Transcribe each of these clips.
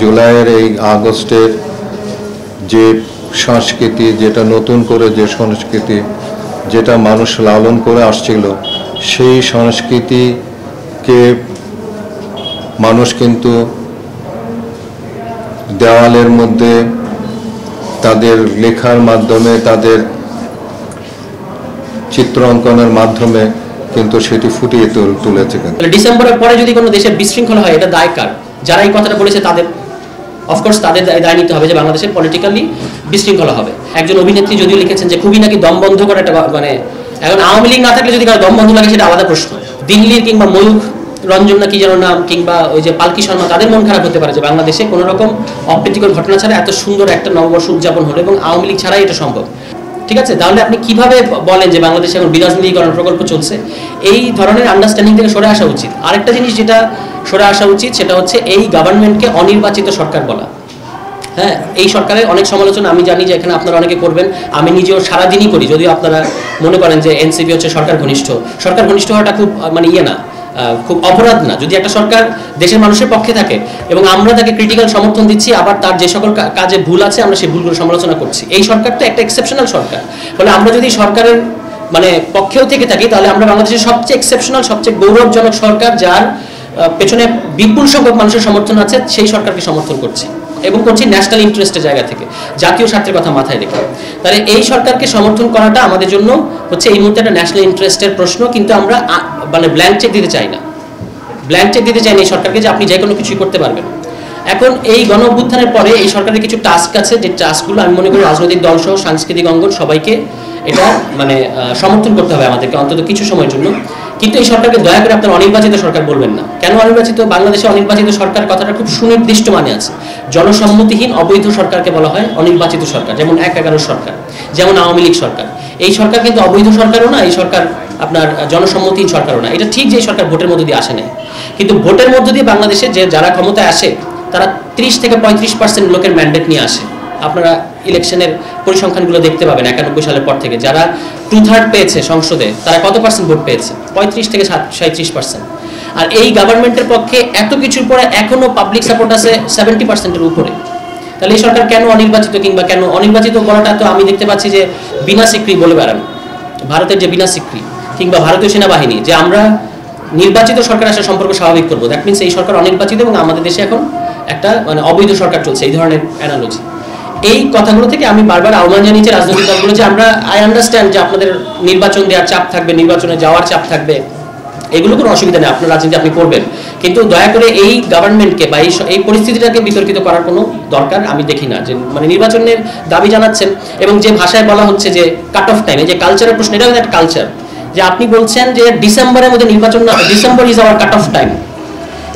জুলাইয়ের এই আগস্টের যে সংস্কৃতি, যেটা নতুন করে যে সংস্কৃতি, যেটা মানুষ লালন করে আসছিল, সেই সংস্কৃতিকে মানুষ কিন্তু দেওয়ালের মধ্যে তাদের লেখার মাধ্যমে, তাদের চিত্র অঙ্কনের মাধ্যমে কিন্তু সেটি ফুটিয়ে তুলেছে। ডিসেম্বরের পরে যদি কোনো দেশে বিশৃঙ্খলা হয়, এটা দায় কার? যারা এই কথাটা বলেছে তাদের অফকোর্স তাদের দায় নিতে হবে যে বাংলাদেশে পলিটিক্যালি বিশৃঙ্খলা হবে। একজন অভিনেত্রী যদিও লিখেছেন যে খুবই নাকি দম বন্ধ করে একটা, মানে এখন আওয়ামী লীগ না থাকলে যদি কারো দম বন্ধ লাগে সেটা আলাদা প্রশ্ন। দিল্লির কিংবা ময়ূখ রঞ্জন না কি যেন নাম, কিংবা ওই যে পালকি শর্মা, তাদের মন খারাপ হতে পারে যে বাংলাদেশে কোনো রকম অপ্রীতিকর ঘটনা ছাড়া এত সুন্দর একটা নববর্ষ উদযাপন হলো এবং আওয়ামী লীগ ছাড়াই এটা সম্ভব। ঠিক আছে, তাহলে আপনি কিভাবে বলেন যে বাংলাদেশে এখন বিরাজনীতিকরণ প্রকল্প চলছে? এই ধরনের আন্ডারস্ট্যান্ডিং থেকে সরে আসা উচিত। আরেকটা জিনিস যেটা সরে আসা উচিত সেটা হচ্ছে এই গভর্নমেন্টকে অনির্বাচিত সরকার বলা। হ্যাঁ, এই সরকারের অনেক সমালোচনা আমি জানি যে এখানে আপনারা অনেকে করবেন, আমি নিজেও সারাদিনই করি, যদিও আপনারা মনে করেন যে এনসিপি হচ্ছে সরকার ঘনিষ্ঠ হওয়াটা খুব মানে না, খুব অপরাধ না। যদি একটা সরকার দেশের মানুষের পক্ষে থাকে এবং আমরা তাকে ক্রিটিক্যাল সমর্থন দিচ্ছি, আবার তার যে সকল কাজে ভুল আছে আমরা সেই ভুলগুলো সমালোচনা করছি। এই সরকার তো একটা এক্সেপশনাল সরকার, ফলে আমরা যদি সরকারের মানে পক্ষেও থেকে থাকি তাহলে আমরা বাংলাদেশের সবচেয়ে এক্সেপশনাল, সবচেয়ে গৌরবজনক সরকার, যার পেছনে বিপুল সংখ্যক মানুষের সমর্থন আছে, সেই সরকারকে সমর্থন করছি এবং করছি ন্যাশনাল ইন্টারেস্টের জায়গা থেকে, জাতীয় স্বার্থের কথা মাথায় রেখে। তাহলে এই সরকারকে সমর্থন করাটা আমাদের জন্য হচ্ছে এই মুহূর্তে একটা ন্যাশনাল ইন্টারেস্টের প্রশ্ন, কিন্তু আমরা মানে ব্ল্যাঙ্ক চেক দিতে চাই না এই সরকারকে যে আপনি যে কোনো কিছুই করতে পারবেন। এখন এই গণ অভ্যুত্থানের পরে এই সরকারের কিছু টাস্ক আছে, যে টাস্কগুলো আমি মনে করি রাজনৈতিক দল সহ সাংস্কৃতিক অঙ্গন সবাইকে এটা মানে সমর্থন করতে হবে আমাদেরকে অন্তত কিছু সময়ের জন্য। কিন্তু এই সরকারকে দয়া করে আপনার অনির্বাচিত সরকার বলবেন না। কেন অনির্বাচিত? বাংলাদেশে অনির্বাচিত সরকার কথাটা খুব সুনির্দিষ্ট মানে আছে। জনসম্মতিহীন অবৈধ সরকারকে বলা হয় অনির্বাচিত সরকার, যেমন ১/১১ সরকার, যেমন আওয়ামী লীগ সরকার। এই সরকার কিন্তু অবৈধ সরকারও না, এই সরকার আপনার জনসম্মতিহীন সরকারও না। এটা ঠিক যে এই সরকার ভোটের মধ্য দিয়ে আসে নাই, কিন্তু ভোটের মধ্য দিয়ে বাংলাদেশে যে যারা ক্ষমতায় আসে তারা 30 থেকে 35% লোকের ম্যান্ডেট নিয়ে আসে। আপনারা ইলেকশনের পরিসংখ্যানগুলো দেখতে পাবেন 91 সালের পর থেকে যারা 2/3 পেয়েছে সংসদে, তারা কত পার্সেন্ট ভোট পেয়েছে? 35 থেকে 37%। আর এই গভর্নমেন্টের পক্ষে এত কিছুর পরে এখনো পাবলিক সাপোর্ট আছে 70%-এর উপরে। তাহলে এই সরকার কেন অনির্বাচিত, কিংবা কেন অনির্বাচিত বলাটা তো আমি দেখতে পাচ্ছি যে বিনা সিক্রি বলে বেড়ান, ভারতের যে বিনা সিক্রি কিংবা ভারতীয় সেনাবাহিনী, যে আমরা নির্বাচিত সরকার আসার সম্পর্ক স্বাভাবিক করবো। দ্যাট মিনস এই সরকার অনির্বাচিত এবং আমাদের দেশে এখন একটা মানে অবৈধ সরকার চলছে, এই ধরনের অ্যানালজি। এই কথাগুলো থেকে আমি বারবার আহ্বান জানিয়েছি রাজনৈতিক দলগুলো যে আমরা আন্ডারস্ট্যান্ড যে আপনাদের নির্বাচন দেওয়ার চাপ থাকবে, নির্বাচনে যাওয়ার চাপ থাকবে, এগুলো কোনো অসুবিধা নেই, আপনার রাজনীতি আপনি করবেন, কিন্তু দয়া করে এই গভর্নমেন্টকে বা এই পরিস্থিতিটাকে বিতর্কিত করার কোনো দরকার আমি দেখি না। যে মানে নির্বাচনের দাবি জানাচ্ছেন এবং যে ভাষায় বলা হচ্ছে যে কাট অফ টাইম, এই যে কালচারের প্রশ্ন, এটা একটা কালচার যে আপনি বলছেন যে ডিসেম্বরের মধ্যে নির্বাচন না, December is our cut off time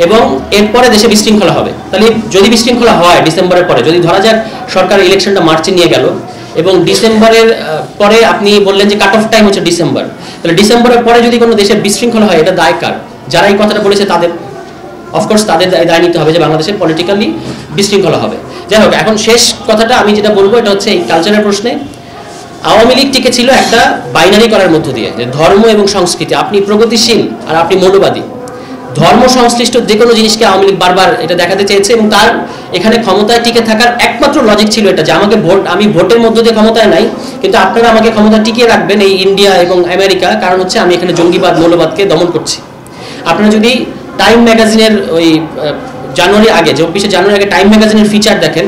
এবং এরপরে দেশে বিশৃঙ্খলা হবে। তাহলে যদি বিশৃঙ্খলা হয় ডিসেম্বরের পরে, যদি ধরা যাক সরকার ইলেকশনটা মার্চে নিয়ে গেল এবং ডিসেম্বরের পরে আপনি বললেন যে কাট অফ টাইম হচ্ছে ডিসেম্বর, তাহলে ডিসেম্বরের পরে যদি কোনো দেশে বিশৃঙ্খলা হয়, এটা দায় কার? যারা এই কথাটা বলেছে তাদের অফকোর্স তাদের দায় নিতে হবে যে বাংলাদেশে পলিটিক্যালি বিশৃঙ্খলা হবে। যাই হোক, এখন শেষ কথাটা আমি যেটা বলবো এটা হচ্ছে এই কালচারের প্রশ্নে আওয়ামী লীগ টিকে ছিল একটা বাইনারি করার মধ্য দিয়ে, যে ধর্ম এবং সংস্কৃতি, আপনি প্রগতিশীল আর আপনি মৌলবাদী। ধর্ম সংশ্লিষ্ট যে কোনো জিনিসকে আওয়ামী লীগ বারবার এটা দেখাতে চেয়েছে এবং তার এখানে ক্ষমতায় টিকে থাকার একমাত্র লজিক ছিল এটা যে আমাকে আমি ভোটের মধ্য দিয়ে ক্ষমতায় নাই, কিন্তু আপনারা আমাকে ক্ষমতা টিকিয়ে রাখবেন এই ইন্ডিয়া এবং আমেরিকা, কারণ হচ্ছে আমি এখানে জঙ্গিবাদ মৌলবাদকে দমন করছি। আপনারা যদি টাইম ম্যাগাজিনের ওই জানুয়ারি আগে, 24শে জানুয়ারি আগে টাইম ম্যাগাজিনের ফিচার দেখেন,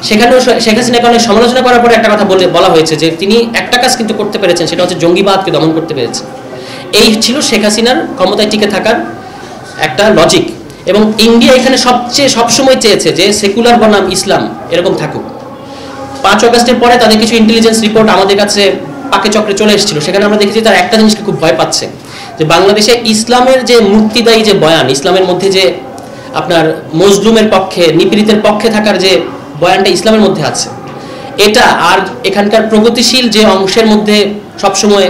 সেখানেও শেখ হাসিনাকে অনেক সমালোচনা করার পরে একটা কথা বলা হয়েছে যে তিনি একটা কাজ কিন্তু করতে পেরেছেন, সেটা হচ্ছে জঙ্গিবাদকে দমন করতে পেরেছেন। এই ছিল শেখ হাসিনার ক্ষমতায় টিকে থাকার একটা লজিক। এবং ইন্ডিয়া এখানে সবসময় চেয়েছে যে সেকুলার বনাম ইসলাম এরকম থাকুক। 5 আগস্টের পরে তাদের কিছু ইন্টেলিজেন্স রিপোর্ট আমাদের কাছে পাকে চক্রে চলে এসেছিল, সেখানে আমরা দেখেছি তারা একটা জিনিসকে খুব ভয় পাচ্ছে, যে বাংলাদেশে ইসলামের যে মুক্তিদায়ী যে বয়ান, ইসলামের মধ্যে যে আপনার মজলুমের পক্ষে নিপীড়িতের পক্ষে থাকার যে বয়ানটা ইসলামের মধ্যে আছে, এটা আর এখানকার প্রগতিশীল যে অংশের মধ্যে সবসময়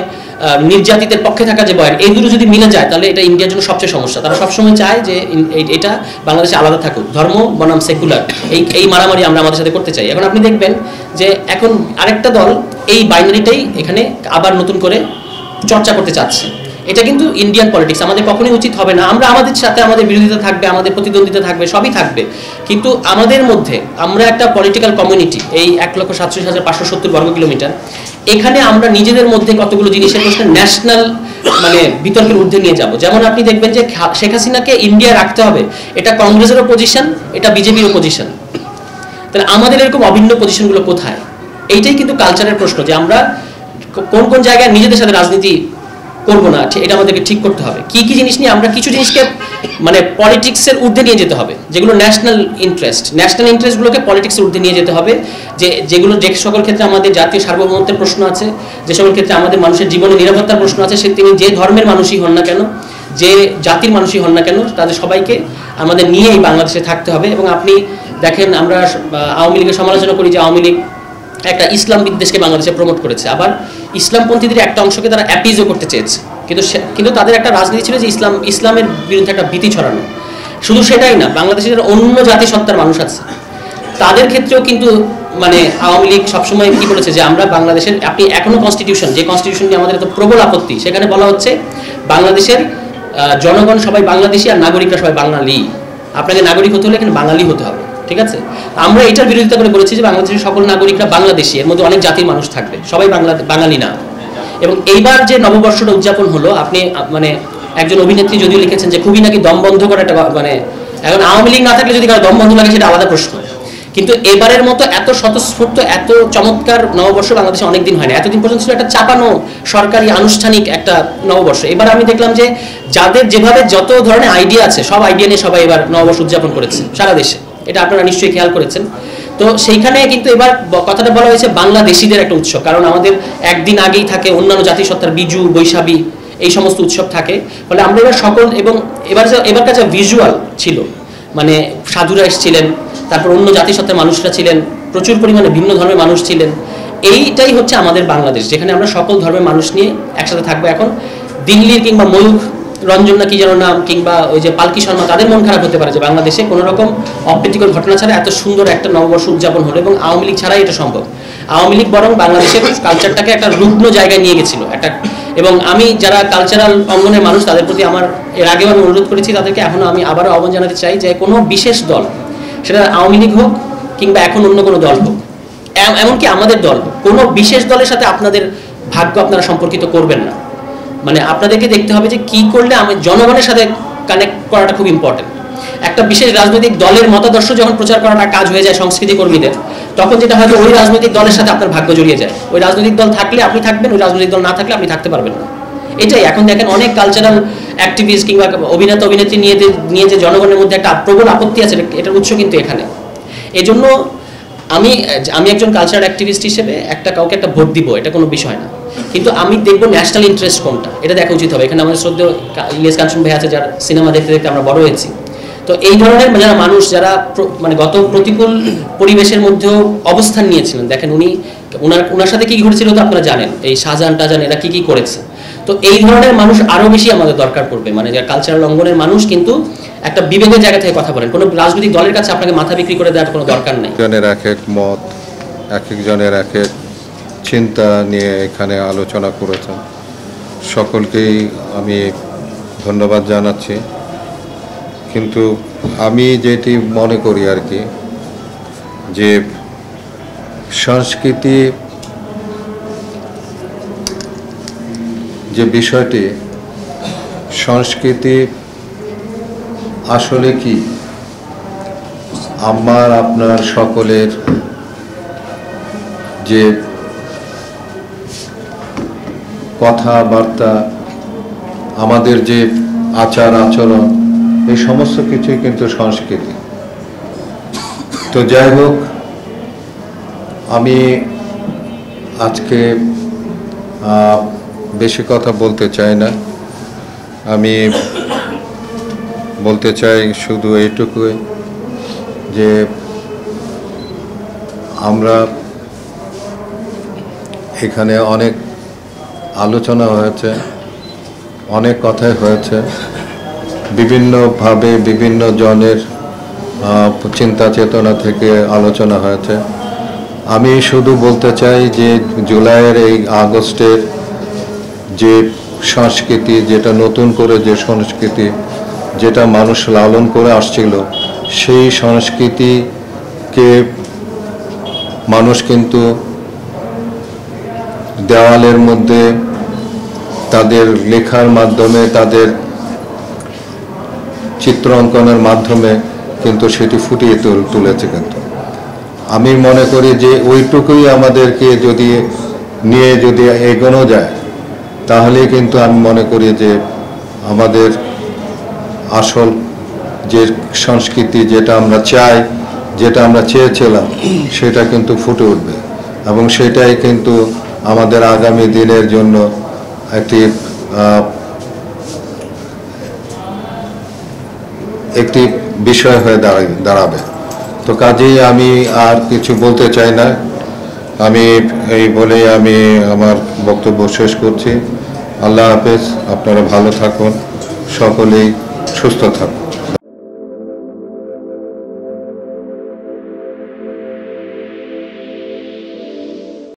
নির্যাতিতের পক্ষে থাকা যে বয়ান, এই দুটো যদি মিলে যায় তাহলে এটা ইন্ডিয়ার জন্য সবচেয়ে সমস্যা। তারা সবসময় চায় যে এটা বাংলাদেশে আলাদা থাকুক, ধর্ম বনাম সেকুলার, এই মারামারি আমরা আমাদের সাথে করতে চাই। এখন আপনি দেখবেন যে এখন আরেকটা দল এই বাইনারিটাই এখানে আবার নতুন করে চর্চা করতে চাচ্ছে। এটা কিন্তু ইন্ডিয়ান পলিটিক্স, আমাদের কখনোই উচিত হবে না। আমরা আমাদের সাথে আমাদের বিরোধিতা থাকবে, আমাদের প্রতিদ্বন্দ্বিতা থাকবে, সবই থাকবে, কিন্তু আমাদের মধ্যে আমরা একটা পলিটিক্যাল কমিউনিটি, এই 1,47,570 বর্গ কিলোমিটার, এখানে আমরা নিজেদের মধ্যে কতগুলো জিনিসের প্রশ্নে ন্যাশনাল মানে বিতর্কের ঊর্ধ্বে নিয়ে যাব। যেমন আপনি দেখবেন যে শেখ হাসিনাকে ইন্ডিয়া রাখতে হবে, এটা কংগ্রেসেরও পজিশন, এটা বিজেপিরও পজিশন। তাহলে আমাদের এরকম অভিন্ন পজিশনগুলো কোথায়? এইটাই কিন্তু কালচারের প্রশ্ন, যে আমরা কোন কোন জায়গায় নিজেদের সাথে রাজনীতি করবো না, এটা আমাদেরকে ঠিক করতে হবে। কি কি জিনিস নিয়ে আমরা কিছু জিনিসকে মানে পলিটিক্সের ঊর্ধ্বে নিয়ে যেতে হবে, যেগুলো ন্যাশনাল ইন্টারেস্টগুলোকে পলিটিক্সের ঊর্ধ্বে নিয়ে যেতে হবে, যেগুলো যে সকল ক্ষেত্রে আমাদের জাতীয় সার্বভৌমত্বের প্রশ্ন আছে, যে সকল ক্ষেত্রে আমাদের মানুষের জীবনে নিরাপত্তার প্রশ্ন আছে, তিনি যে ধর্মের মানুষই হন না কেন, যে জাতির মানুষই হন না কেন, তাদের সবাইকে আমাদের নিয়েই বাংলাদেশে থাকতে হবে। এবং আপনি দেখেন, আমরা আওয়ামী লীগের সমালোচনা করি যে আওয়ামী লীগ একটা ইসলাম বিদ্বেষকে বাংলাদেশে প্রমোট করেছে, আবার ইসলামপন্থীদের একটা অংশকে তারা অ্যাপিজও করতে চেয়েছে, কিন্তু তাদের একটা রাজনীতি ছিল যে ইসলামের বিরুদ্ধে একটা ভীতি ছড়ানো। শুধু সেটাই না, বাংলাদেশের অন্য জাতিসত্তার মানুষ আছে, তাদের ক্ষেত্রেও কিন্তু মানে আওয়ামী লীগ সবসময় কি করেছে যে আমরা বাংলাদেশের, আপনি এখনো কনস্টিটিউশন, যে কনস্টিটিউশন নিয়ে আমাদের এত প্রবল আপত্তি, সেখানে বলা হচ্ছে বাংলাদেশের জনগণ সবাই বাংলাদেশি আর নাগরিকরা সবাই বাঙালি, আপনাকে নাগরিক হতে হলে এখানে বাঙালি হতে হবে, ঠিক আছে? আমরা এটার বিরোধিতা করে বলেছি যে বাংলাদেশের সকল নাগরিকরা বাংলাদেশি, এর মধ্যে অনেক জাতির মানুষ থাকবে, সবাই বাঙালি না। এবং এইবার যে নববর্ষটা উদযাপন হলো, আপনি মানে একজন অভিনেত্রী যদিও লিখেছেন যে খুবই নাকি দম বন্ধ করা একটা, মানে এখন আওয়ামী লীগ না থাকলে যদি কারো দম বন্ধ লাগে সেটা আলাদা প্রশ্ন, কিন্তু এবারের মতো এত স্বতঃস্ফূর্ত এত চমৎকার নববর্ষ বাংলাদেশে অনেকদিন হয় না। এতদিন পর্যন্ত ছিল একটা চাপানো সরকারি আনুষ্ঠানিক একটা নববর্ষ। এবার আমি দেখলাম যে যাদের যেভাবে যত ধরনের আইডিয়া আছে, সব আইডিয়া নিয়ে সবাই এবার নববর্ষ উদযাপন করেছে সারা দেশে, এটা আপনারা নিশ্চয়ই খেয়াল করেছেন। তো সেইখানে কিন্তু এবার কথাটা বলা হয়েছে বাংলাদেশিদের একটা উৎসব, কারণ আমাদের একদিন আগেই থাকে অন্যান্য জাতিসত্তার বিজু, বৈশাখী, এই সমস্ত উৎসব থাকে। ফলে আমরা এবার সকল, এবং এবার কাছে ভিজুয়াল ছিল, মানে সাধুরা এসেছিলেন, তারপর অন্য জাতিসত্তার মানুষরা ছিলেন, প্রচুর পরিমাণে ভিন্ন ধর্মের মানুষ ছিলেন। এইটাই হচ্ছে আমাদের বাংলাদেশ, যেখানে আমরা সকল ধর্মের মানুষ নিয়ে একসাথে থাকবো। এখন দিল্লির কিংবা ময়ূখ রঞ্জন না কি যেন নাম, কিংবা ওই যে পালকি শর্মা, তাদের মন খারাপ হতে পারে যে বাংলাদেশে কোনো রকম অপ্রীতিকর ঘটনা ছাড়া এত সুন্দর একটা নববর্ষ উদযাপন হলো, এবং আওয়ামী লীগ ছাড়াই এটা সম্ভব। আওয়ামী লীগ বরং বাংলাদেশের কালচারটাকে একটা রুগ্ন জায়গায় নিয়ে গেছিল একটা। এবং আমি যারা কালচারাল অঙ্গনের মানুষ, তাদের প্রতি আমার এর আগেও আমি অনুরোধ করেছি, তাদেরকে এখনো আমি আবারও আহ্বান জানাতে চাই যে কোনো বিশেষ দল, সেটা আওয়ামী লীগ হোক কিংবা এখন অন্য কোনো দল হোক, এমনকি আমাদের দল, কোনো বিশেষ দলের সাথে আপনাদের ভাগ্য আপনারা সম্পর্কিত করবেন না। মানে আপনাদেরকে দেখতে হবে যে কি করলে আমি জনগণের সাথে কানেক্ট করাটা খুব ইম্পর্টেন্ট। একটা বিশেষ রাজনৈতিক দলের মতাদর্শ যখন প্রচার করাটা কাজ হয়ে যায় সংস্কৃতি কর্মীদের, তখন যেটা হয় যে ওই রাজনৈতিক দলের সাথে আপনার ভাগ্য জড়িয়ে যায়। ওই রাজনৈতিক দল থাকলে আপনি থাকবেন, ওই রাজনৈতিক দল না থাকলে আপনি থাকতে পারবেন না। এটাই এখন দেখেন অনেক কালচারাল অ্যাক্টিভিস্ট কিংবা অভিনেতা অভিনেত্রী নিয়ে যে জনগণের মধ্যে একটা প্রবল আপত্তি আছে, এটার উৎস কিন্তু এখানে। এজন্য আমি একজন কালচারাল অ্যাক্টিভিস্ট হিসেবে কাউকে একটা ভোট দিব, এটা কোনো বিষয় না, কিন্তু আমি দেখবো ন্যাশনাল ইন্টারেস্ট কোনটা, এটা দেখা উচিত হবে। এখানে আমাদের শ্রদ্ধেয় ইলিয়াস কাঞ্চন ভাই আছে, যার সিনেমা দেখতে দেখতে আমরা বড় হয়েছি। তো এই ধরনের যারা মানুষ, যারা মানে গত প্রতিকূল পরিবেশের মধ্যেও অবস্থান নিয়েছিলেন, দেখেন ওনার সাথে কি ঘটেছিল তো আপনারা জানেন, এই শাহজাহান টাজান এরা কি করেছে। তো এই ধরনের মানুষ আরো বেশি আমাদের দরকার পড়বে, মানে যারা কালচারাল অঙ্গনের মানুষ কিন্তু একটা বিবেকের জায়গা থেকে কথা বলেন। কোনো রাজনৈতিক দলের কাছে আপনাকে মাথা বিক্রি করে দেওয়ার কোনো দরকার নেই। জনের এক এক মত, এক একজনের এক এক চিন্তা নিয়ে এখানে আলোচনা করেছেন, সকলকেই আমি ধন্যবাদ জানাচ্ছি। কিন্তু আমি যেটি মনে করি আর কি, যে সংস্কৃতি যে বিষয়টি, সংস্কৃতি আসলে কি আমার আপনার সকলের যে কথাবার্তা, আমাদের যে আচার আচরণ, এই সমস্ত কিছুই কিন্তু সংস্কৃতি। তো যাই হোক, আমি আজকে বেশি কথা বলতে চাই না। আমি বলতে চাই শুধু এইটুকুই যে আমরা এখানে অনেক আলোচনা হয়েছে, অনেক কথাই হয়েছে, বিভিন্নভাবে বিভিন্ন জনের চিন্তা চেতনা থেকে আলোচনা হয়েছে। আমি শুধু বলতে চাই যে জুলাইয়ের এই আগস্টের যে সংস্কৃতি, যেটা নতুন করে যে সংস্কৃতি, যেটা মানুষ লালন করে আসছিল, সেই সংস্কৃতিকে মানুষ কিন্তু দেওয়ালের মধ্যে তাদের লেখার মাধ্যমে, তাদের চিত্র অঙ্কনের মাধ্যমে কিন্তু সেটি ফুটিয়ে তুলেছে। কিন্তু আমি মনে করি যে ওইটুকুই আমাদেরকে যদি নিয়ে যদি এগোনো যায়, তাহলে কিন্তু আমি মনে করি যে আমাদের আসল যে সংস্কৃতি, যেটা আমরা চাই, যেটা আমরা চেয়েছিলাম, সেটা কিন্তু ফুটে উঠবে এবং সেটাই কিন্তু আমাদের আগামী দিনের জন্য একটি বিষয় হয়ে দাঁড়াবে। তো কাজেই আমি আর কিছু বলতে চাই না। আমি এই বলেই আমি আমার বক্তব্য শেষ করছি। আল্লাহ হাফেজ, আপনারা ভালো থাকুন, সকলেই সুস্থ থাকুন।